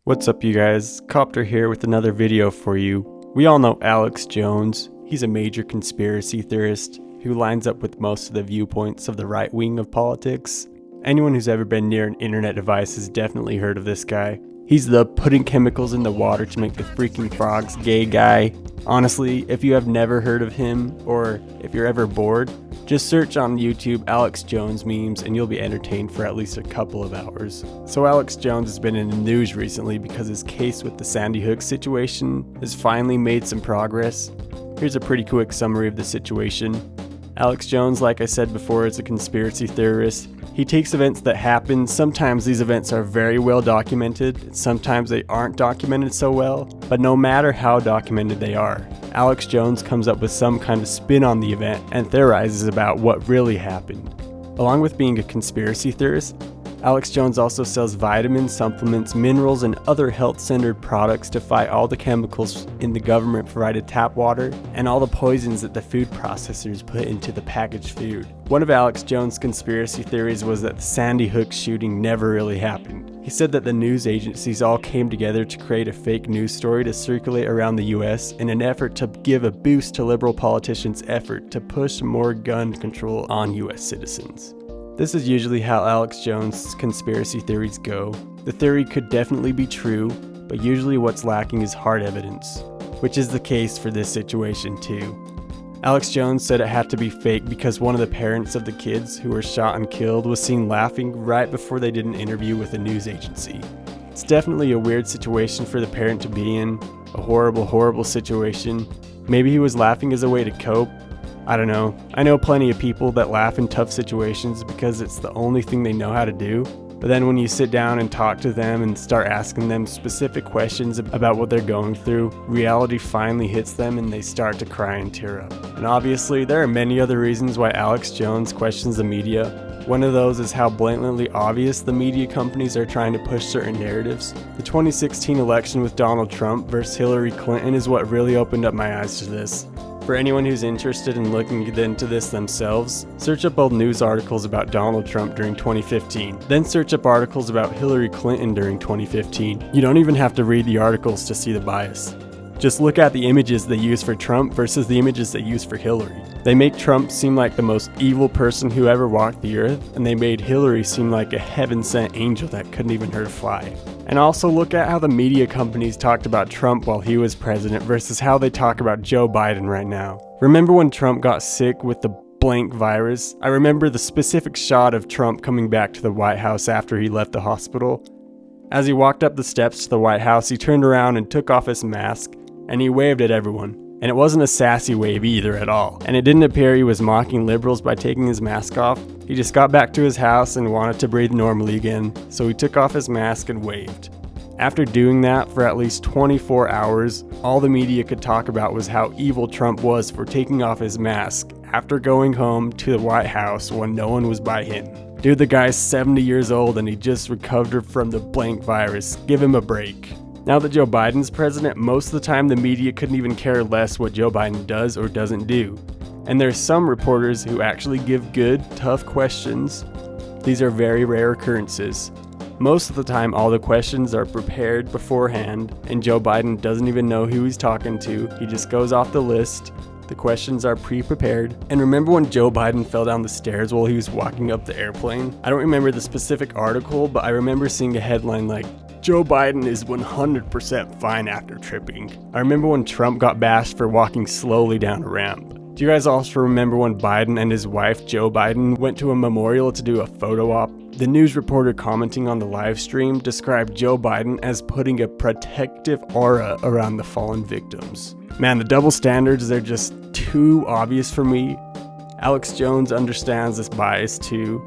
What's up, you guys? Copter here with another video for you. We all know Alex Jones. He's a major conspiracy theorist who lines up with most of the viewpoints of the right wing of politics. Anyone who's ever been near an internet device has definitely heard of this guy. He's the putting chemicals in the water to make the freaking frogs gay guy. Honestly, if you have never heard of him, or if you're ever bored, just search on YouTube Alex Jones memes and you'll be entertained for at least a couple of hours. So Alex Jones has been in the news recently because his case with the Sandy Hook situation has finally made some progress. Here's a pretty quick summary of the situation. Alex Jones, like I said before, is a conspiracy theorist. He takes events that happen. Sometimes these events are very well documented, sometimes they aren't documented so well, but no matter how documented they are, Alex Jones comes up with some kind of spin on the event and theorizes about what really happened. Along with being a conspiracy theorist, Alex Jones also sells vitamins, supplements, minerals, and other health-centered products to fight all the chemicals in the government-provided tap water and all the poisons that the food processors put into the packaged food. One of Alex Jones' conspiracy theories was that the Sandy Hook shooting never really happened. He said that the news agencies all came together to create a fake news story to circulate around the US in an effort to give a boost to liberal politicians' effort to push more gun control on US citizens. This is usually how Alex Jones' conspiracy theories go. The theory could definitely be true, but usually what's lacking is hard evidence, which is the case for this situation too. Alex Jones said it had to be fake because one of the parents of the kids who were shot and killed was seen laughing right before they did an interview with a news agency. It's definitely a weird situation for the parent to be in, a horrible situation. Maybe he was laughing as a way to cope. I don't know. I know plenty of people that laugh in tough situations because it's the only thing they know how to do. But then when you sit down and talk to them and start asking them specific questions about what they're going through, reality finally hits them and they start to cry and tear up. And obviously, there are many other reasons why Alex Jones questions the media. One of those is how blatantly obvious the media companies are trying to push certain narratives. The 2016 election with Donald Trump versus Hillary Clinton is what really opened up my eyes to this. For anyone who's interested in looking into this themselves, search up old news articles about Donald Trump during 2015. Then search up articles about Hillary Clinton during 2015. You don't even have to read the articles to see the bias. Just look at the images they use for Trump versus the images they use for Hillary. They make Trump seem like the most evil person who ever walked the earth, and they made Hillary seem like a heaven-sent angel that couldn't even hurt a fly. And also look at how the media companies talked about Trump while he was president versus how they talk about Joe Biden right now. Remember when Trump got sick with the blank virus? I remember the specific shot of Trump coming back to the White House after he left the hospital. As he walked up the steps to the White House, he turned around and took off his mask, and he waved at everyone. And it wasn't a sassy wave either at all. And it didn't appear he was mocking liberals by taking his mask off. He just got back to his house and wanted to breathe normally again, so he took off his mask and waved. After doing that for at least 24 hours, all the media could talk about was how evil Trump was for taking off his mask after going home to the White House when no one was by him. Dude, the guy's 70 years old and he just recovered from the blank virus. Give him a break. Now that Joe Biden's president, most of the time the media couldn't even care less what Joe Biden does or doesn't do. And there's some reporters who actually give good, tough questions. These are very rare occurrences. Most of the time, all the questions are prepared beforehand, and Joe Biden doesn't even know who he's talking to. He just goes off the list. The questions are pre-prepared. And remember when Joe Biden fell down the stairs while he was walking up the airplane? I don't remember the specific article, but I remember seeing a headline like, Joe Biden is 100% fine after tripping. I remember when Trump got bashed for walking slowly down a ramp. Do you guys also remember when Biden and his wife, Joe Biden, went to a memorial to do a photo op? The news reporter commenting on the live stream described Joe Biden as putting a protective aura around the fallen victims. Man, the double standards, they're just too obvious for me. Alex Jones understands this bias too.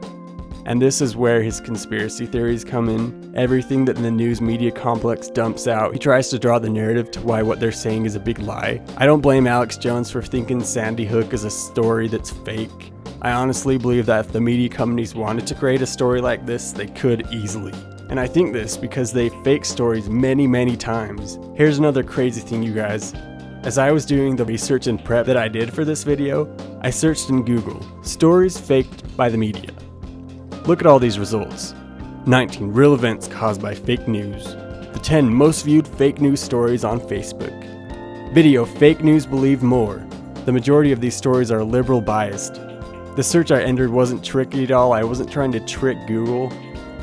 And this is where his conspiracy theories come in. Everything that the news media complex dumps out, he tries to draw the narrative to why what they're saying is a big lie. I don't blame Alex Jones for thinking Sandy Hook is a story that's fake. I honestly believe that if the media companies wanted to create a story like this, they could easily. And I think this because they fake stories many times. Here's another crazy thing, you guys. As I was doing the research and prep that I did for this video, I searched in Google, stories faked by the media. Look at all these results. 19 real events caused by fake news. The 10 most viewed fake news stories on Facebook. Video fake news believed more. The majority of these stories are liberal biased. The search I entered wasn't tricky at all. I wasn't trying to trick Google.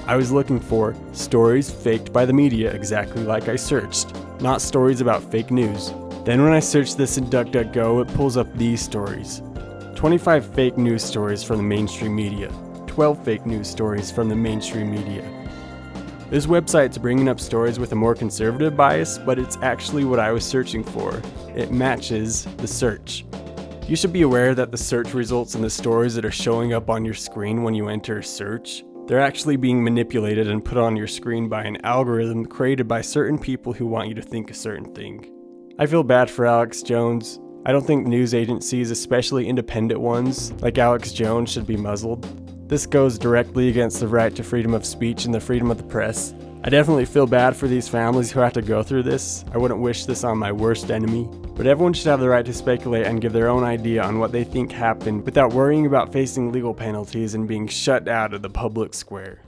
I was looking for stories faked by the media, exactly like I searched, not stories about fake news. Then when I search this in DuckDuckGo, it pulls up these stories. 25 fake news stories from the mainstream media. 12 fake news stories from the mainstream media. This website's bringing up stories with a more conservative bias, but it's actually what I was searching for. It matches the search. You should be aware that the search results in the stories that are showing up on your screen when you enter search, they're actually being manipulated and put on your screen by an algorithm created by certain people who want you to think a certain thing. I feel bad for Alex Jones. I don't think news agencies, especially independent ones, like Alex Jones, should be muzzled. This goes directly against the right to freedom of speech and the freedom of the press. I definitely feel bad for these families who have to go through this. I wouldn't wish this on my worst enemy. But everyone should have the right to speculate and give their own idea on what they think happened without worrying about facing legal penalties and being shut out of the public square.